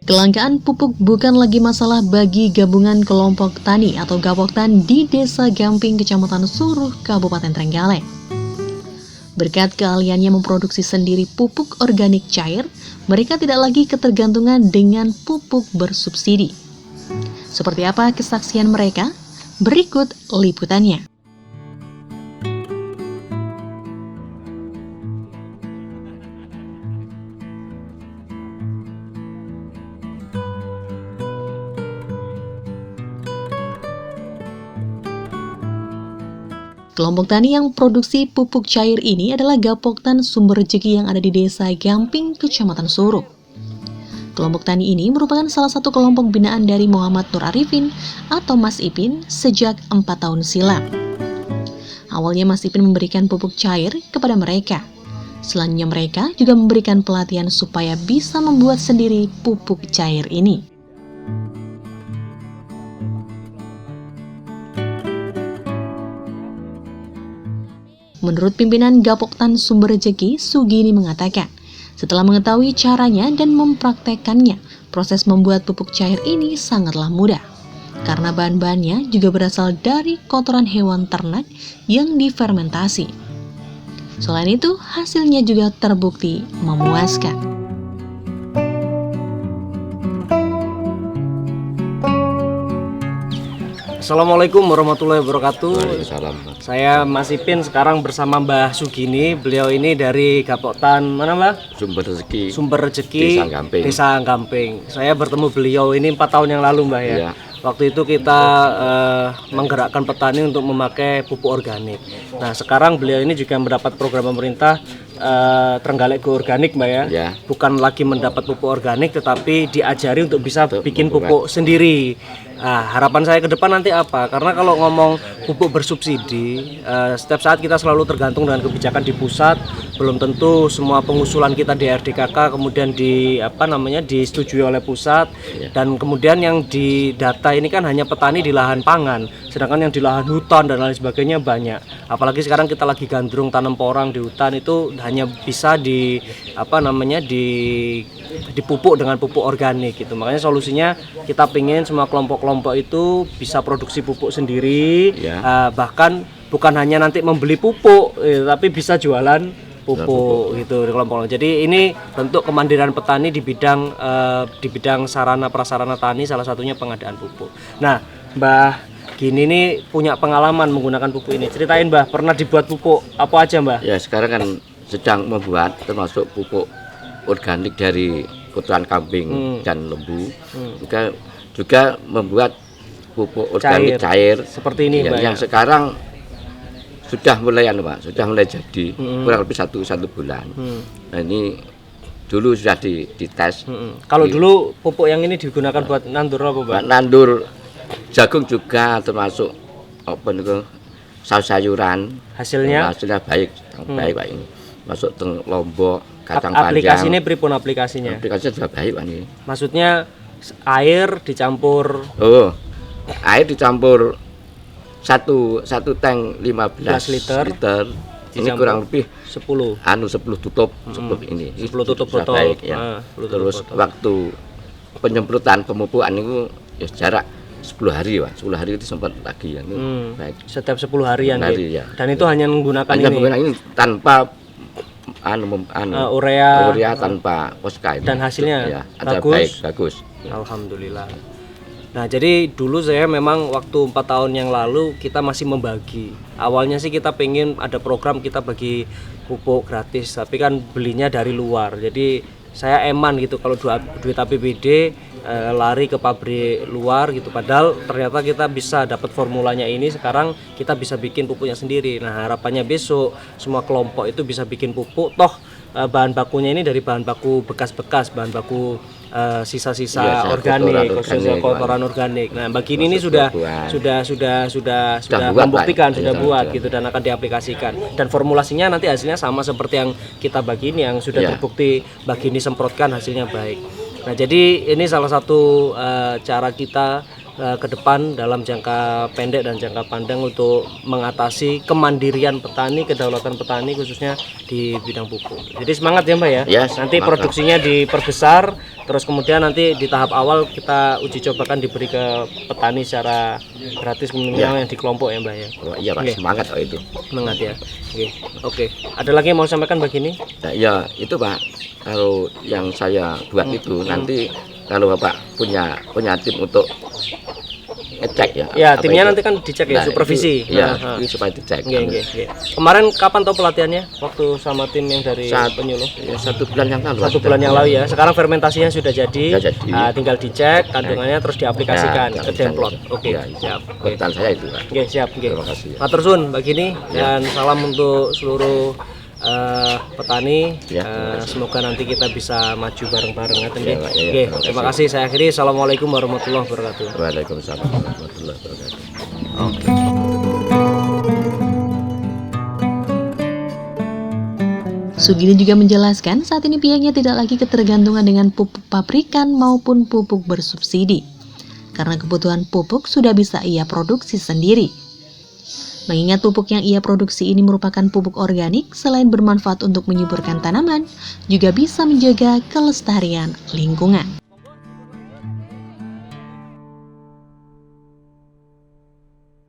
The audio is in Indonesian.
Kelangkaan pupuk bukan lagi masalah bagi gabungan kelompok tani atau Gapoktan di Desa Gamping, Kecamatan Suruh, Kabupaten Trenggalek. Berkat keahliannya memproduksi sendiri pupuk organik cair, mereka tidak lagi ketergantungan dengan pupuk bersubsidi. Seperti apa kesaksian mereka? Berikut liputannya. Kelompok tani yang produksi pupuk cair ini adalah Gapoktan Sumber Rejeki yang ada di Desa Gamping, Kecamatan Suruh. Kelompok tani ini merupakan salah satu kelompok binaan dari Muhammad Nur Arifin atau Mas Ipin sejak 4 tahun silam. Awalnya Mas Ipin memberikan pupuk cair kepada mereka. Selanjutnya mereka juga memberikan pelatihan supaya bisa membuat sendiri pupuk cair ini. Menurut pimpinan Gapoktan Sumber Rejeki, Sugini mengatakan, setelah mengetahui caranya dan mempraktekkannya, proses membuat pupuk cair ini sangatlah mudah. Karena bahan-bahannya juga berasal dari kotoran hewan ternak yang difermentasi. Selain itu, hasilnya juga terbukti memuaskan. Assalamualaikum warahmatullahi wabarakatuh. Waalaikumsalam. Saya Mas Ipin sekarang bersama Mbah Sugini. Beliau ini dari Gapoktan mana Mbah? Sumber Rejeki Desa Gamping. Saya bertemu beliau ini 4 tahun yang lalu Mbah ya. Waktu itu kita menggerakkan petani untuk memakai pupuk organik. Nah sekarang beliau ini juga mendapat program pemerintah Trenggalek Go Organik Mbak ya. Bukan lagi mendapat pupuk organik tetapi diajari untuk bisa bikin pupuk sendiri. Nah, harapan saya ke depan nanti apa? Karena kalau ngomong pupuk bersubsidi, setiap saat kita selalu tergantung dengan kebijakan di pusat. Belum tentu semua pengusulan kita di RDKK kemudian disetujui oleh pusat. Dan kemudian yang didata ini kan hanya petani di lahan pangan, sedangkan yang di lahan hutan dan lain sebagainya banyak. Apalagi sekarang kita lagi gandrung tanam porang di hutan, itu hanya bisa dipupuk dengan pupuk organik gitu. Makanya solusinya kita pengen semua kelompok-kelompok itu bisa produksi pupuk sendiri, bahkan bukan hanya nanti membeli pupuk, tapi bisa jualan pupuk gitu di kelompok. Jadi ini bentuk kemandirian petani di bidang sarana prasarana tani, salah satunya pengadaan pupuk. Nah, Mbah Gini ini punya pengalaman menggunakan pupuk ini. Ceritain Mbah, pernah dibuat pupuk apa aja Mbah? Ya sekarang kan sedang membuat termasuk pupuk organik dari kotoran kambing dan lembu. Juga membuat pupuk organik cair seperti ini Mbah. Yang sekarang sudah mulai jadi kurang lebih satu bulan. Nah ini dulu sudah dites. Kalau dulu pupuk yang ini digunakan buat nandur apa Mbak? Nandur jagung juga, termasuk sayur-sayuran. Hasilnya baik Pak ini. Masuk lombok, kacang panjang. Aplikasi ini pripun aplikasinya? Aplikasinya sudah baik Pak ini. Maksudnya air dicampur. Air dicampur satu tank 15 liter. Ini kurang lebih 10 tutup ini. 10 tutup botol. Baik, ya. Terus waktu penyemprotan pemupukan itu ya jarak 10 hari Pak. 10 hari itu sempat lagi ya. Baik. Setiap 10 harian ya. Dan itu hanya menggunakan ini tanpa urea tanpa poska ini. Dan hasilnya bagus. Ya. Alhamdulillah. Nah jadi dulu saya memang waktu 4 tahun yang lalu kita masih membagi. Awalnya sih kita pengen ada program kita bagi pupuk gratis, tapi kan belinya dari luar. Jadi saya eman gitu kalau duit APBD lari ke pabrik luar gitu. Padahal ternyata kita bisa dapat formulanya ini, sekarang kita bisa bikin pupuknya sendiri. Nah harapannya besok semua kelompok itu bisa bikin pupuk. Toh bahan bakunya ini dari bahan baku bekas-bekas, bahan baku sisa-sisa organik, khususnya kotoran organik. Nah, bagi ini sudah membuktikan, sudah buat gitu dan akan diaplikasikan. Dan formulasinya nanti hasilnya sama seperti yang kita bagi ini, yang sudah terbukti bagi ini semprotkan hasilnya baik. Nah, jadi ini salah satu cara kita ke depan dalam jangka pendek dan jangka panjang untuk mengatasi kemandirian petani, kedaulatan petani khususnya di bidang pupuk. Jadi semangat ya Mbak ya. Yes, nanti semangat. Produksinya diperbesar, terus kemudian nanti di tahap awal kita uji cobakan diberi ke petani secara gratis minimal yang di kelompok ya Mbak ya. Oh, iya Pak, Oke. semangat Pak itu. Semangat ya. Oke. Ada lagi yang mau sampaikan begini? Nah, ya itu Pak, kalau yang saya buat itu nanti kalau Bapak punya tim untuk ngecek ya. Ya, apa timnya itu. nanti kan dicek ya, Nah, supervisi. itu, ya, Nah, itu supaya dicek. Kemarin kapan tuh pelatihannya? Waktu sama tim yang dari penyuluh? Ya, 1 bulan yang lalu. 1 bulan yang lalu ya. Sekarang fermentasinya sudah jadi. Sudah jadi. Tinggal dicek kandungannya terus diaplikasikan Ya, ke demplot. Oke, ya, siap. Kebetulan saya itu Pak. Oke, siap. Terima kasih ya. Matur suwun Mbak Gini dan salam untuk seluruh petani. Ya, Semoga nanti kita bisa maju bareng-bareng ya, Ya, Pak, ya, Oke, terima terima kasih. Saya akhiri. Assalamualaikum warahmatullahi wabarakatuh. Waalaikumsalam warahmatullahi wabarakatuh. Oke. Sugini juga menjelaskan saat ini pihaknya tidak lagi ketergantungan dengan pupuk pabrikan maupun pupuk bersubsidi, karena kebutuhan pupuk sudah bisa ia produksi sendiri. Mengingat pupuk yang ia produksi ini merupakan pupuk organik, selain bermanfaat untuk menyuburkan tanaman, juga bisa menjaga kelestarian lingkungan.